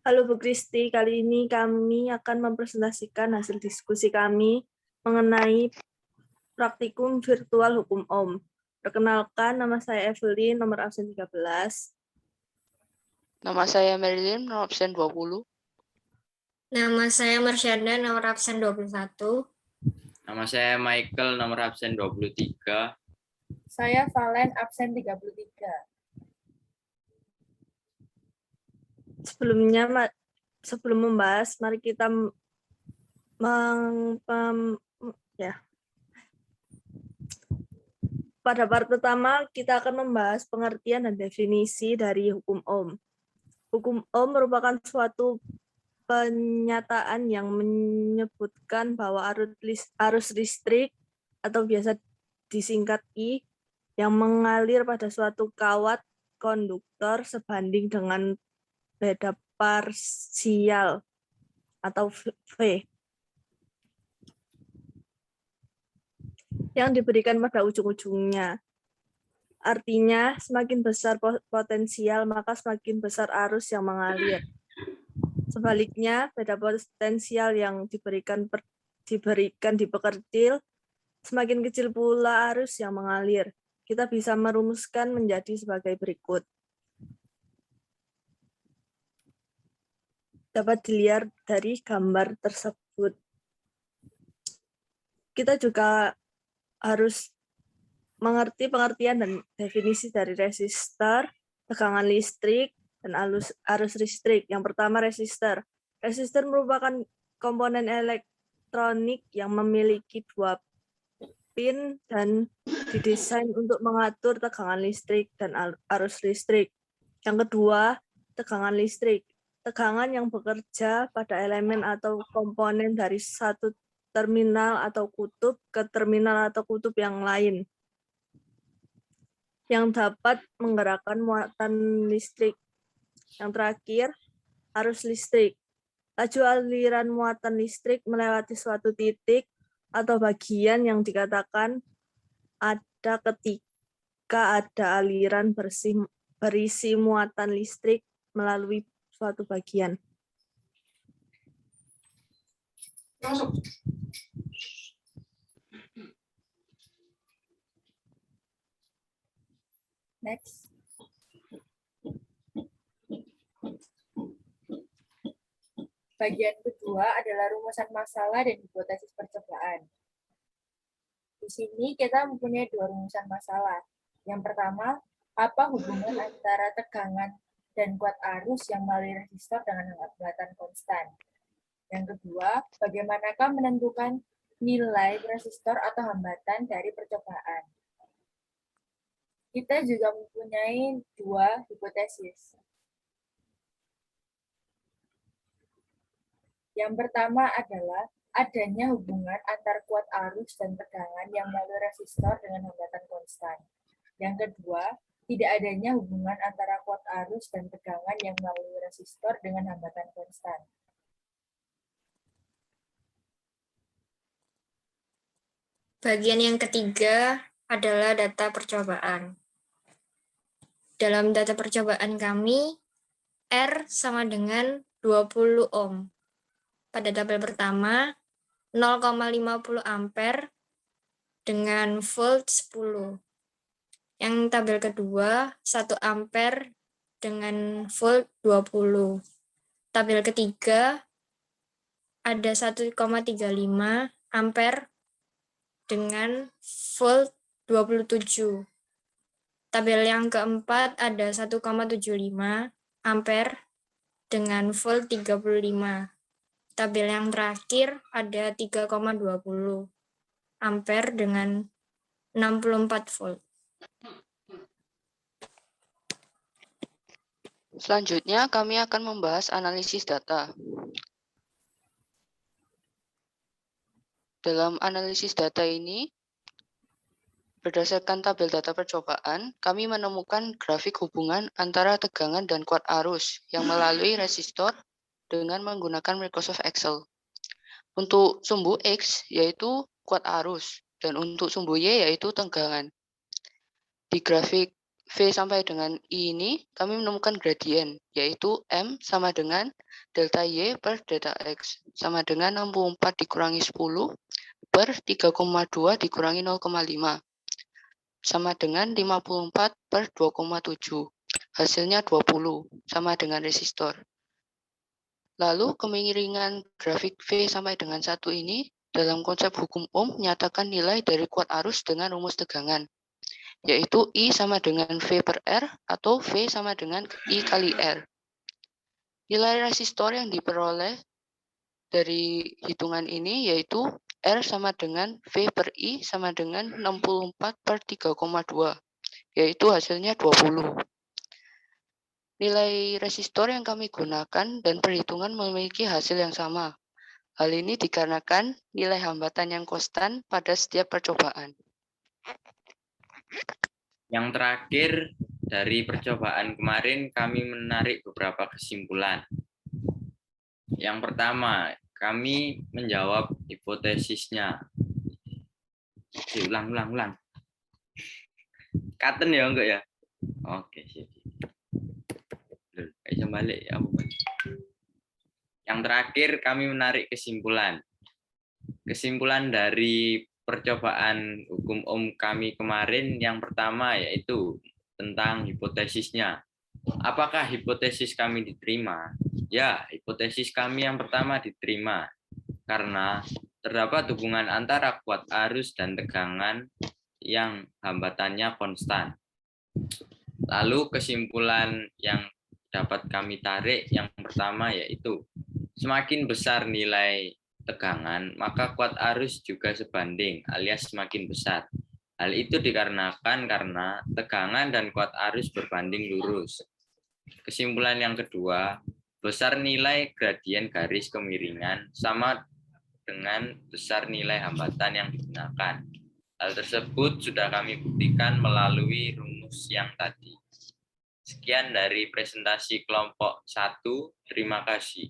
Halo Bu Kristi, kali ini kami akan mempresentasikan hasil diskusi kami mengenai praktikum virtual hukum Om. Perkenalkan, nama saya Evelyn, nomor absen 13. Nama saya Marilyn, nomor absen 20. Nama saya Marsyanda, nomor absen 21. Nama saya Michael, nomor absen 23. Saya Valen, absen 33. Sebelum membahas, mari kita Pada part pertama, kita akan membahas pengertian dan definisi dari hukum Ohm. Hukum Ohm merupakan suatu pernyataan yang menyebutkan bahwa arus listrik atau biasa disingkat I yang mengalir pada suatu kawat konduktor sebanding dengan beda parsial atau V yang diberikan pada ujung-ujungnya. Artinya, semakin besar potensial, maka semakin besar arus yang mengalir. Sebaliknya, beda potensial yang diberikan diperkecil, semakin kecil pula arus yang mengalir. Kita bisa merumuskan menjadi sebagai berikut. Dapat dilihat dari gambar tersebut. Kita juga harus mengerti pengertian dan definisi dari resistor, tegangan listrik, dan arus listrik. Yang pertama, resistor. Resistor merupakan komponen elektronik yang memiliki 2 pin dan didesain untuk mengatur tegangan listrik dan arus listrik. Yang kedua, tegangan listrik. Tegangan yang bekerja pada elemen atau komponen dari satu terminal atau kutub ke terminal atau kutub yang lain, yang dapat menggerakkan muatan listrik. Yang terakhir, arus listrik. Laju aliran muatan listrik melewati suatu titik atau bagian yang dikatakan ada ketika ada aliran berisi muatan listrik melalui suatu bagian. Next. Bagian kedua adalah rumusan masalah dan hipotesis percobaan. Di sini kita mempunyai 2 rumusan masalah. Yang pertama, apa hubungan antara tegangan dan kuat arus yang melalui resistor dengan hambatan konstan? Yang kedua, bagaimanakah menentukan nilai resistor atau hambatan dari percobaan? Kita juga mempunyai 2 hipotesis. Yang pertama adalah adanya hubungan antar kuat arus dan tegangan yang melalui resistor dengan hambatan konstan. Yang kedua, tidak adanya hubungan antara kuat arus dan tegangan yang melalui resistor dengan hambatan konstan. Bagian yang ketiga adalah data percobaan. Dalam data percobaan kami, R sama dengan 20 ohm. Pada tabel pertama, 0,50 ampere dengan volt 10. Yang tabel kedua, 1 ampere dengan volt 20. Tabel ketiga, ada 1,35 ampere dengan volt 27. Tabel yang keempat ada 1,75 ampere dengan volt 35. Tabel yang terakhir ada 3,20 ampere dengan 64 volt. Selanjutnya, kami akan membahas analisis data. Dalam analisis data ini, berdasarkan tabel data percobaan, kami menemukan grafik hubungan antara tegangan dan kuat arus yang melalui resistor dengan menggunakan Microsoft Excel. Untuk sumbu X yaitu kuat arus dan untuk sumbu Y yaitu tegangan. Di grafik V sampai dengan I ini, kami menemukan gradien, yaitu M sama dengan delta Y per delta X, sama dengan 64 dikurangi 10 per 3,2 dikurangi 0,5, sama dengan 54 per 2,7. Hasilnya 20, sama dengan resistor. Lalu kemiringan grafik V sampai dengan 1 ini, dalam konsep hukum Ohm menyatakan nilai dari kuat arus dengan rumus tegangan, yaitu I sama dengan V per R atau V sama dengan I kali R. Nilai resistor yang diperoleh dari hitungan ini yaitu R sama dengan V per I sama dengan 64 per 3,2, yaitu hasilnya 20. Nilai resistor yang kami gunakan dan perhitungan memiliki hasil yang sama. Hal ini dikarenakan nilai hambatan yang konstan pada setiap percobaan. Yang terakhir, dari percobaan kemarin kami menarik beberapa kesimpulan. Yang pertama, kami menjawab hipotesisnya. Ulang. Katen ya enggak ya? Oke, sip. Bisa balik ya. Yang terakhir, kami menarik kesimpulan. Kesimpulan dari percobaan hukum Ohm kami kemarin yang pertama yaitu tentang hipotesisnya. Apakah hipotesis kami diterima? Ya, hipotesis kami yang pertama diterima karena terdapat hubungan antara kuat arus dan tegangan yang hambatannya konstan. Lalu kesimpulan yang dapat kami tarik yang pertama yaitu semakin besar nilai tegangan, maka kuat arus juga sebanding alias semakin besar. Hal itu dikarenakan karena tegangan dan kuat arus berbanding lurus. Kesimpulan yang kedua, besar nilai gradien garis kemiringan sama dengan besar nilai hambatan yang digunakan. Hal tersebut sudah kami buktikan melalui rumus yang tadi. Sekian dari presentasi kelompok 1. Terima kasih.